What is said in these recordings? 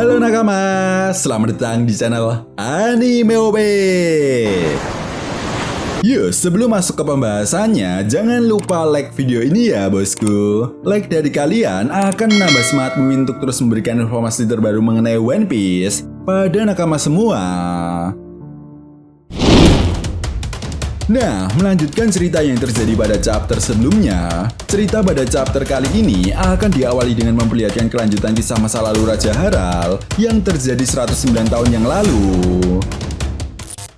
Halo nakama, selamat datang di channel Anime OP. Yuk, sebelum masuk ke pembahasannya, jangan lupa like video ini ya bosku. Like dari kalian akan menambah semangatmu untuk terus memberikan informasi terbaru mengenai One Piece pada nakama semua. Nah, melanjutkan cerita yang terjadi pada chapter sebelumnya. Cerita pada chapter kali ini akan diawali dengan memperlihatkan kelanjutan kisah masa lalu Raja Haral yang terjadi 109 tahun yang lalu.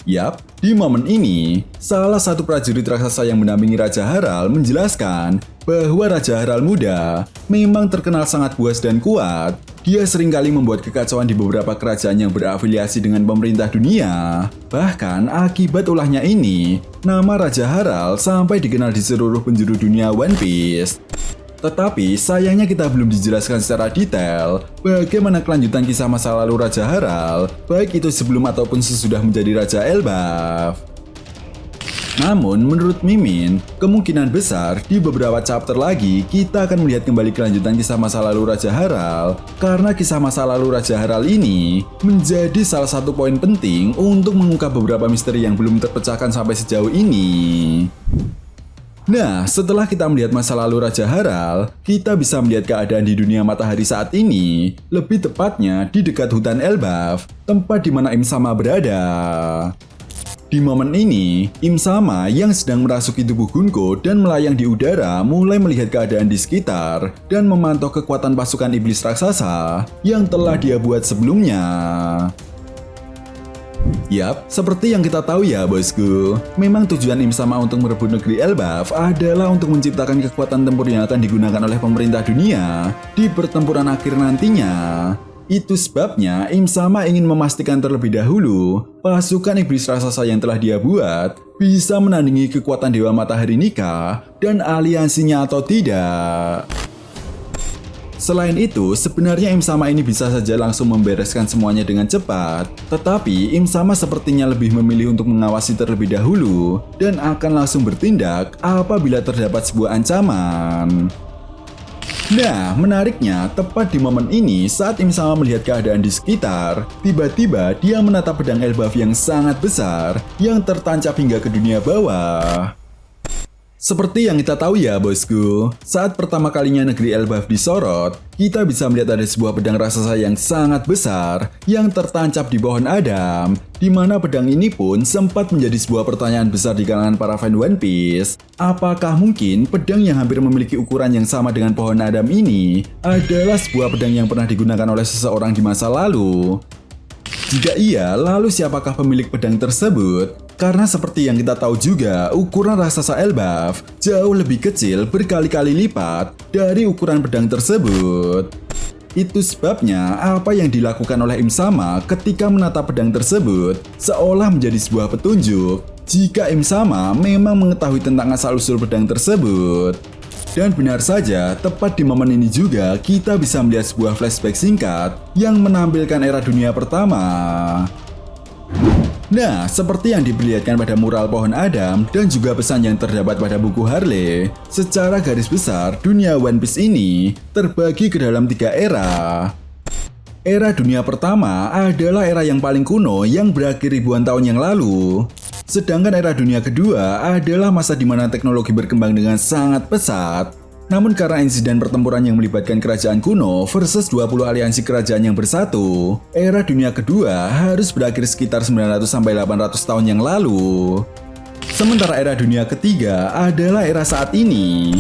Yap, di momen ini, salah satu prajurit raksasa yang mendampingi Raja Haral menjelaskan bahwa Raja Haral muda memang terkenal sangat buas dan kuat. Dia seringkali membuat kekacauan di beberapa kerajaan yang berafiliasi dengan pemerintah dunia. Bahkan akibat ulahnya ini, nama Raja Haral sampai dikenal di seluruh penjuru dunia One Piece. Tetapi sayangnya kita belum dijelaskan secara detail bagaimana kelanjutan kisah masa lalu Raja Haral, baik itu sebelum ataupun sesudah menjadi Raja Elbaf. Namun, menurut Mimin, kemungkinan besar di beberapa chapter lagi kita akan melihat kembali kelanjutan kisah masa lalu Raja Haral, karena kisah masa lalu Raja Haral ini menjadi salah satu poin penting untuk mengungkap beberapa misteri yang belum terpecahkan sampai sejauh ini. Nah, setelah kita melihat masa lalu Raja Haral, kita bisa melihat keadaan di dunia matahari saat ini, lebih tepatnya di dekat hutan Elbaf, tempat di mana Im Sama berada. Di momen ini, Im Sama yang sedang merasuki tubuh Gunko dan melayang di udara mulai melihat keadaan di sekitar dan memantau kekuatan pasukan iblis raksasa yang telah dia buat sebelumnya. Yap, seperti yang kita tahu ya bosku, memang tujuan Im Sama untuk merebut negeri Elbaf adalah untuk menciptakan kekuatan tempur yang akan digunakan oleh pemerintah dunia di pertempuran akhir nantinya. Itu sebabnya Im Sama ingin memastikan terlebih dahulu pasukan iblis raksasa yang telah dia buat bisa menandingi kekuatan Dewa Matahari Nika dan aliansinya atau tidak. Selain itu, sebenarnya Im Sama ini bisa saja langsung membereskan semuanya dengan cepat. Tetapi Im Sama sepertinya lebih memilih untuk mengawasi terlebih dahulu dan akan langsung bertindak apabila terdapat sebuah ancaman. Nah, menariknya, tepat di momen ini saat Im Sama melihat keadaan di sekitar, tiba-tiba dia menatap pedang Elbaf yang sangat besar yang tertancap hingga ke dunia bawah. Seperti yang kita tahu ya bosku, saat pertama kalinya negeri Elbaf disorot, kita bisa melihat ada sebuah pedang raksasa yang sangat besar yang tertancap di pohon Adam, di mana pedang ini pun sempat menjadi sebuah pertanyaan besar di kalangan para fan One Piece. Apakah mungkin pedang yang hampir memiliki ukuran yang sama dengan pohon Adam ini adalah sebuah pedang yang pernah digunakan oleh seseorang di masa lalu? Jika iya, lalu siapakah pemilik pedang tersebut? Karena seperti yang kita tahu juga, ukuran raksasa Elbaf jauh lebih kecil berkali-kali lipat dari ukuran pedang tersebut. Itu sebabnya apa yang dilakukan oleh Im Sama ketika menatap pedang tersebut seolah menjadi sebuah petunjuk jika Im Sama memang mengetahui tentang asal-usul pedang tersebut. Dan benar saja, tepat di momen ini juga kita bisa melihat sebuah flashback singkat yang menampilkan era dunia pertama. Nah, seperti yang diperlihatkan pada mural pohon Adam dan juga pesan yang terdapat pada buku Harley, secara garis besar dunia One Piece ini terbagi ke dalam 3 era. Era dunia pertama adalah era yang paling kuno yang berakhir ribuan tahun yang lalu. Sedangkan era dunia kedua adalah masa di mana teknologi berkembang dengan sangat pesat. Namun karena insiden pertempuran yang melibatkan kerajaan kuno versus 20 aliansi kerajaan yang bersatu, era dunia kedua harus berakhir sekitar 900-800 tahun yang lalu. Sementara era dunia ketiga adalah era saat ini.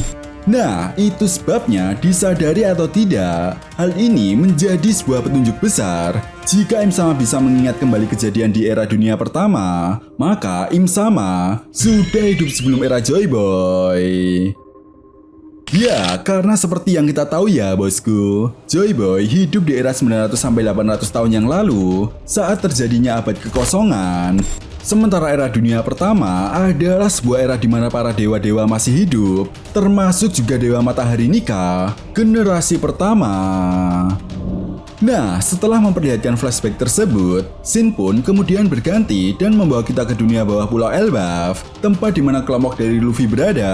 Nah, itu sebabnya disadari atau tidak, hal ini menjadi sebuah petunjuk besar. Jika Im Sama bisa mengingat kembali kejadian di era dunia pertama, maka Im Sama sudah hidup sebelum era Joy Boy. Ya, karena seperti yang kita tahu ya bosku, Joy Boy hidup di era 900-800 tahun yang lalu saat terjadinya abad kekosongan. Sementara era dunia pertama adalah sebuah era di mana para dewa-dewa masih hidup, termasuk juga Dewa Matahari Nika, generasi pertama. Nah, setelah memperlihatkan flashback tersebut, Shin pun kemudian berganti dan membawa kita ke dunia bawah pulau Elbaf, tempat di mana kelompok dari Luffy berada.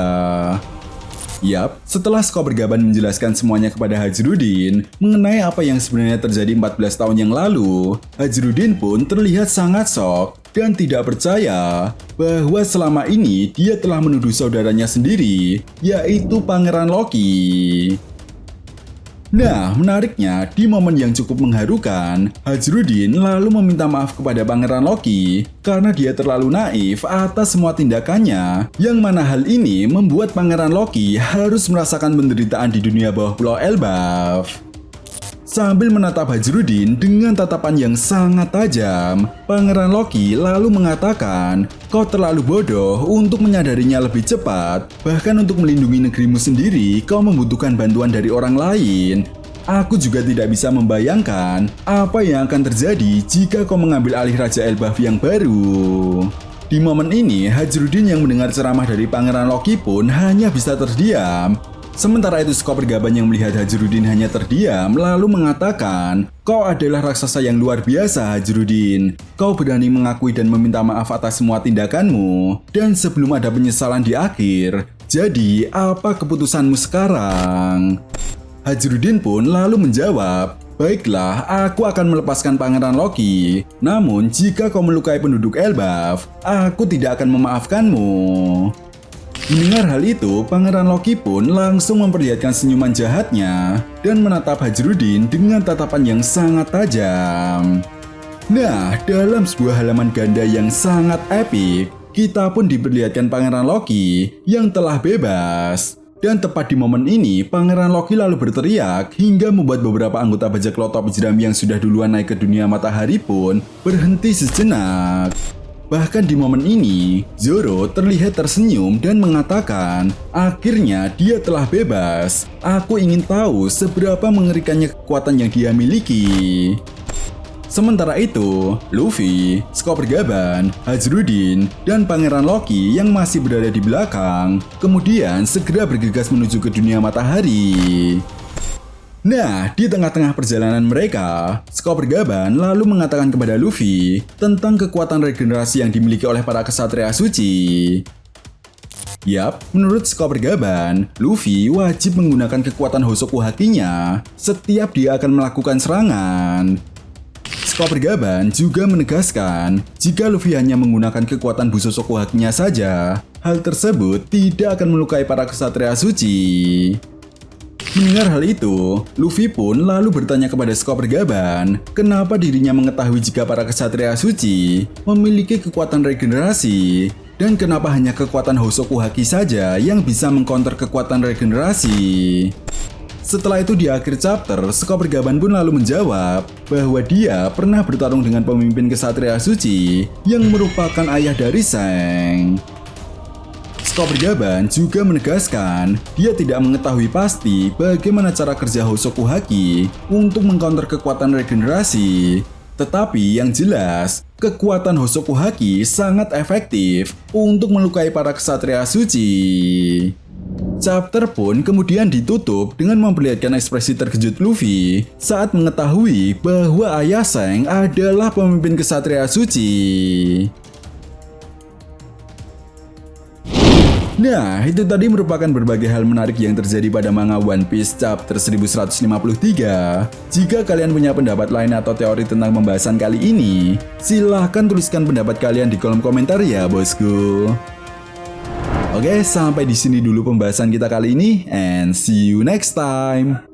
Yap, setelah Skoper Gaban menjelaskan semuanya kepada Hajrudin mengenai apa yang sebenarnya terjadi 14 tahun yang lalu, Hajrudin pun terlihat sangat shock dan tidak percaya bahwa selama ini dia telah menuduh saudaranya sendiri, yaitu Pangeran Loki. Nah, menariknya, di momen yang cukup mengharukan, Hajrudin lalu meminta maaf kepada Pangeran Loki karena dia terlalu naif atas semua tindakannya, yang mana hal ini membuat Pangeran Loki harus merasakan penderitaan di dunia bawah Pulau Elbaf. Sambil menatap Hajrudin dengan tatapan yang sangat tajam, Pangeran Loki lalu mengatakan, "Kau terlalu bodoh untuk menyadarinya lebih cepat. Bahkan untuk melindungi negerimu sendiri, kau membutuhkan bantuan dari orang lain. Aku juga tidak bisa membayangkan apa yang akan terjadi jika kau mengambil alih Raja Elbaf yang baru." Di momen ini, Hajrudin yang mendengar ceramah dari Pangeran Loki pun hanya bisa terdiam. Sementara itu Skoper Gaban yang melihat Hajrudin hanya terdiam lalu mengatakan, "Kau adalah raksasa yang luar biasa, Hajrudin. Kau berani mengakui dan meminta maaf atas semua tindakanmu, dan sebelum ada penyesalan di akhir. Jadi, apa keputusanmu sekarang?" Hajrudin pun lalu menjawab, "Baiklah, aku akan melepaskan Pangeran Loki. Namun, jika kau melukai penduduk Elbaf, aku tidak akan memaafkanmu." Mendengar hal itu, Pangeran Loki pun langsung memperlihatkan senyuman jahatnya dan menatap Hajrudin dengan tatapan yang sangat tajam. Nah, dalam sebuah halaman ganda yang sangat epik, kita pun diperlihatkan Pangeran Loki yang telah bebas. Dan tepat di momen ini, Pangeran Loki lalu berteriak hingga membuat beberapa anggota bajak laut topi jerami yang sudah duluan naik ke dunia matahari pun berhenti sejenak. Bahkan di momen ini, Zoro terlihat tersenyum dan mengatakan, "Akhirnya dia telah bebas. Aku ingin tahu seberapa mengerikannya kekuatan yang dia miliki." Sementara itu, Luffy, Skoper Gaban, Hajrudin, dan Pangeran Loki yang masih berada di belakang, kemudian segera bergegas menuju ke dunia matahari. Nah, di tengah-tengah perjalanan mereka, Skoper Gaban lalu mengatakan kepada Luffy tentang kekuatan regenerasi yang dimiliki oleh para kesatria suci. Yap, menurut Skoper Gaban, Luffy wajib menggunakan kekuatan Hosoku Haki-nya setiap dia akan melakukan serangan. Skoper Gaban juga menegaskan, jika Luffy hanya menggunakan kekuatan Busosoku Haki-nya saja, hal tersebut tidak akan melukai para kesatria suci. Mendengar hal itu, Luffy pun lalu bertanya kepada Skoper Gaban, kenapa dirinya mengetahui jika para kesatria suci memiliki kekuatan regenerasi, dan kenapa hanya kekuatan Hosoku Haki saja yang bisa mengcounter kekuatan regenerasi. Setelah itu di akhir chapter, Skoper Gaban pun lalu menjawab bahwa dia pernah bertarung dengan pemimpin kesatria suci yang merupakan ayah dari Seng. Skoper Gaban juga menegaskan dia tidak mengetahui pasti bagaimana cara kerja Hosoku Haki untuk mengcounter kekuatan regenerasi. Tetapi yang jelas, kekuatan Hosoku Haki sangat efektif untuk melukai para kesatria suci. Chapter pun kemudian ditutup dengan memperlihatkan ekspresi terkejut Luffy saat mengetahui bahwa ayah Seng adalah pemimpin kesatria suci. Nah, itu tadi merupakan berbagai hal menarik yang terjadi pada manga One Piece chapter 1153. Jika kalian punya pendapat lain atau teori tentang pembahasan kali ini, silahkan tuliskan pendapat kalian di kolom komentar ya, bosku. Oke, sampai di sini dulu pembahasan kita kali ini, and see you next time.